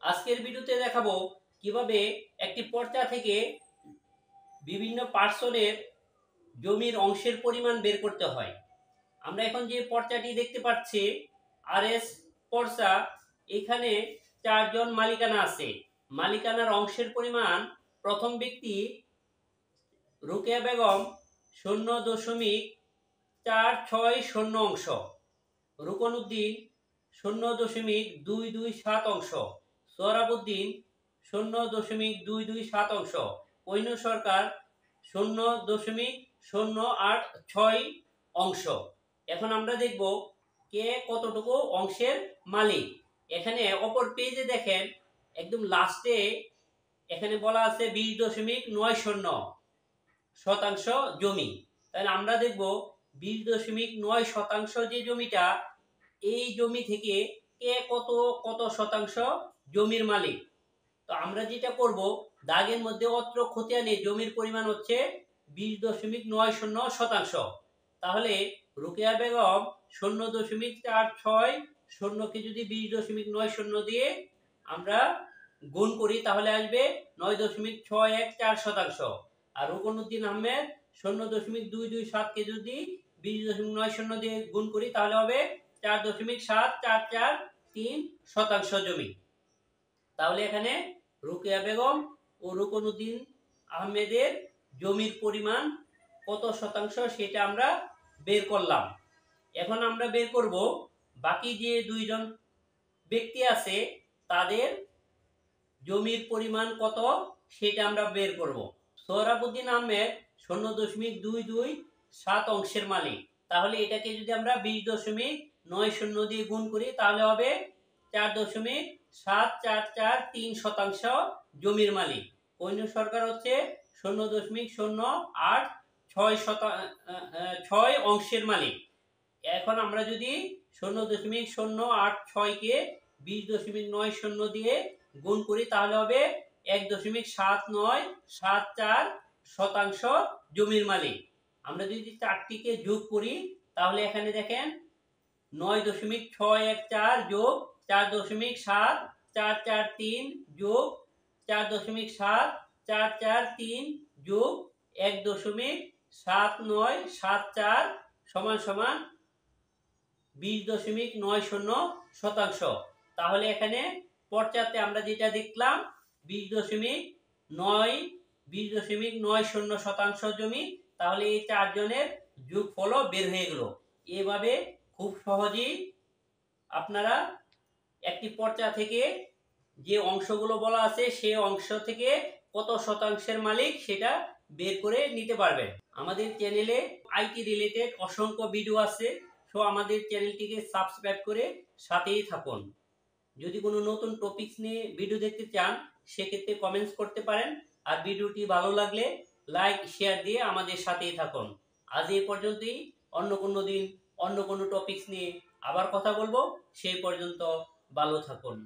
আজকের ভিডিওতে দেখাবো কিভাবে একটি পর্চা থেকে বিভিন্ন পার্সনের জমির অংশের পরিমাণ বের করতে হয়। আমরা এখন যে পর্চাটি দেখতে পাচ্ছি আরএস পর্চা, এখানে 4 জন মালিকানা আছে। মালিকানার অংশের পরিমাণ প্রথম ব্যক্তি রোকেয়া বেগম 0.460 অংশ, রুকন উদ্দিন 0.227 অংশ, সোহরাবউদ্দিন 0.227 অংশ, কৈন সরকার 0.086 অংশ। এখন আমরা দেখব কে কতটুকু অংশের মালিক। এখানে অপর পেজে দেখেন একদম লাস্টে এখানে বলা আছে 20.90 শতাংশ জমি। তাহলে আমরা দেখব 20.9 শতাংশ যে জমিটা, এই জমি থেকে কে কত কত শতাংশ জমির মালিক। তো আমরা যেটা করব, দাগের মধ্যে অত্র খতিয়ানে জমির পরিমাণ হচ্ছে 20.90 শতাংশ। তাহলে রোকেয়া বেগম 0.460 কে যদি 20.90 দিয়ে আমরা গুণ করি তাহলে আসবে 9.614 শতাংশ। আর রুকন উদ্দিন আহমেদ 0.227 কে যদি 20.90 দিয়ে গুণ করি তাহলে হবে 4.7443 শতাংশ জমি। তাহলে এখানে রোকেয়া বেগম ও রুকন উদ্দিন আহমেদের জমির পরিমাণ কত শতাংশ সেটা আমরা বের করলাম। এখন আমরা বের করব বাকি যে দুইজন ব্যক্তি আছে তাদের জমির পরিমাণ কত সেটা আমরা বের করব। সোহরাবউদ্দিন আহমেদ 0.227 অংশের মালিক। তাহলে এটাকে যদি আমরা 20.90 দিয়ে গুণ করি তাহলে হবে 4.7443 শতাংশ জমির মালিক। কৈন সরকার হচ্ছে 0.086 অংশের মালিক। এখন আমরা যদি 0.086 কে 20.90 দিয়ে গুণ করি তাহলে হবে 1.7974 শতাংশ জমির মালিক। আমরা যদি চারটিকে যোগ করি তাহলে এখানে দেখেন 9.614 যোগ 4.7443 যোগ 4.7443 যোগ 1.7974 সমান সমান 20.90 শতাংশ। তাহলে এখানে পর্চাতে আমরা যেটা দেখলাম 20.90 শতাংশ জমি। তাহলে এই 4 জনের যোগফল বের হয়ে গেল। এভাবে খুব সহজেই আপনারা একটি পর্চা থেকে যে অংশগুলো বলা আছে সেই অংশ থেকে কত শতাংশের মালিক সেটা বের করে নিতে পারবেন। আমাদের চ্যানেলে আইটি রিলেটেড অসংখ্য ভিডিও আছে, সো আমাদের চ্যানেলটিকে সাবস্ক্রাইব করে সাথেই থাকুন। যদি কোনো নতুন টপিকস নিয়ে ভিডিও দেখতে চান সেক্ষেত্রে কমেন্টস করতে পারেন। আর ভিডিওটি ভালো লাগলে লাইক শেয়ার দিয়ে আমাদের সাথেই থাকুন। আজ এই পর্যন্তই। অন্য কোনো দিন অন্য কোনো টপিকস নিয়ে আবার কথা বলবো। সেই পর্যন্ত ভালো থাকুন।